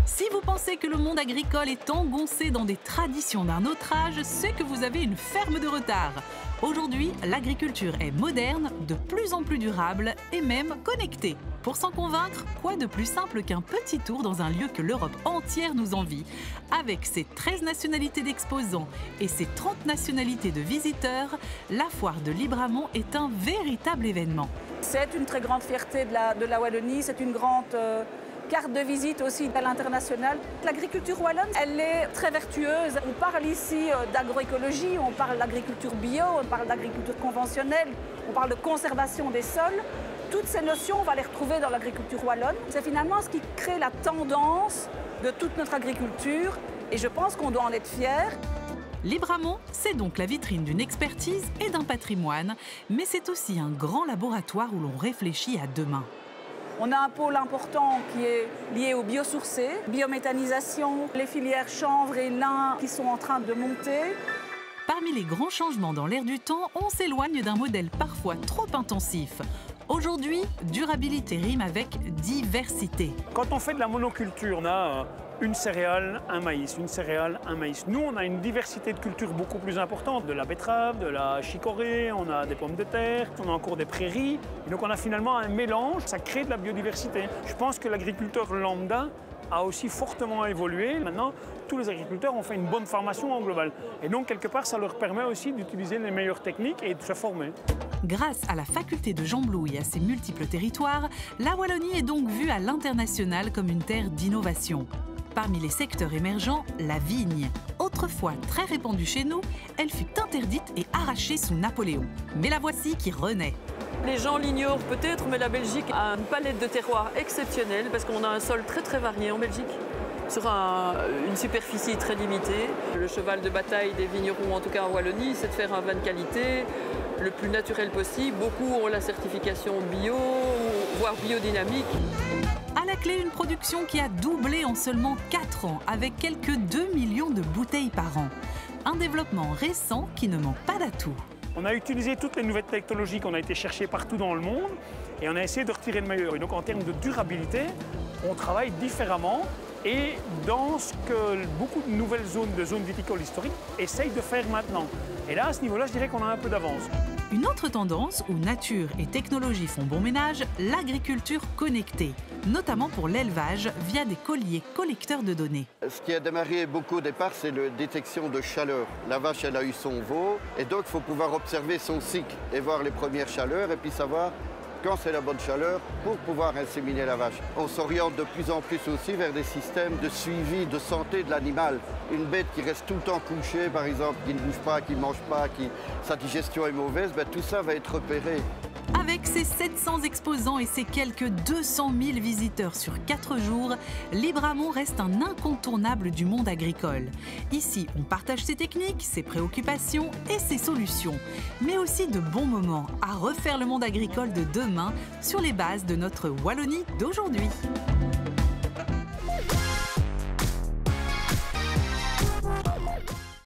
Si vous pensez que le monde agricole est engoncé dans des traditions d'un autre âge, c'est que vous avez une ferme de retard. Aujourd'hui, l'agriculture est moderne, de plus en plus durable et même connectée. Pour s'en convaincre, quoi de plus simple qu'un petit tour dans un lieu que l'Europe entière nous envie. Avec ses 13 nationalités d'exposants et ses 30 nationalités de visiteurs, la foire de Libramont est un véritable événement. C'est une très grande fierté de la Wallonie, c'est une grande carte de visite aussi à l'international. L'agriculture wallonne, elle est très vertueuse. On parle ici d'agroécologie, on parle d'agriculture bio, on parle d'agriculture conventionnelle, on parle de conservation des sols. Toutes ces notions, on va les retrouver dans l'agriculture wallonne. C'est finalement ce qui crée la tendance de toute notre agriculture et je pense qu'on doit en être fiers. Libramont, c'est donc la vitrine d'une expertise et d'un patrimoine, mais c'est aussi un grand laboratoire où l'on réfléchit à demain. On a un pôle important qui est lié au biosourcé, biométhanisation, les filières chanvre et lin qui sont en train de monter. Parmi les grands changements dans l'air du temps, on s'éloigne d'un modèle parfois trop intensif. Aujourd'hui, durabilité rime avec diversité. Quand on fait de la monoculture, on a une céréale, un maïs, une céréale, un maïs. Nous, on a une diversité de cultures beaucoup plus importante. De la betterave, de la chicorée, on a des pommes de terre, on a encore des prairies. Et donc on a finalement un mélange, ça crée de la biodiversité. Je pense que l'agriculteur lambda a aussi fortement évolué. Maintenant, tous les agriculteurs ont fait une bonne formation en global. Et donc, quelque part, ça leur permet aussi d'utiliser les meilleures techniques et de se former. Grâce à la faculté de Jean Blou et à ses multiples territoires, la Wallonie est donc vue à l'international comme une terre d'innovation. Parmi les secteurs émergents, la vigne. Autrefois très répandue chez nous, elle fut interdite et arrachée sous Napoléon. Mais la voici qui renaît. Les gens l'ignorent peut-être, mais la Belgique a une palette de terroirs exceptionnelle parce qu'on a un sol très varié en Belgique, sur une superficie très limitée. Le cheval de bataille des vignerons, en tout cas en Wallonie, c'est de faire un vin de qualité le plus naturel possible. Beaucoup ont la certification bio, voire biodynamique. À la clé, une production qui a doublé en seulement 4 ans, avec quelques 2 millions de bouteilles par an. Un développement récent qui ne manque pas d'atouts. On a utilisé toutes les nouvelles technologies qu'on a été chercher partout dans le monde et on a essayé de retirer le meilleur. Et donc en termes de durabilité, on travaille différemment et dans ce que beaucoup de nouvelles zones viticoles historiques essayent de faire maintenant. Et là, à ce niveau-là, je dirais qu'on a un peu d'avance. Une autre tendance où nature et technologie font bon ménage, l'agriculture connectée, notamment pour l'élevage via des colliers collecteurs de données. Ce qui a démarré beaucoup au départ, c'est la détection de chaleur. La vache, elle a eu son veau et donc il faut pouvoir observer son cycle et voir les premières chaleurs et puis savoir quand c'est la bonne chaleur pour pouvoir inséminer la vache. On s'oriente de plus en plus aussi vers des systèmes de suivi de santé de l'animal. Une bête qui reste tout le temps couchée, par exemple, qui ne bouge pas, qui ne mange pas, sa digestion est mauvaise, tout ça va être repéré. Avec ses 700 exposants et ses quelques 200 000 visiteurs sur 4 jours, Libramont reste un incontournable du monde agricole. Ici, on partage ses techniques, ses préoccupations et ses solutions, mais aussi de bons moments à refaire le monde agricole de demain sur les bases de notre Wallonie d'aujourd'hui.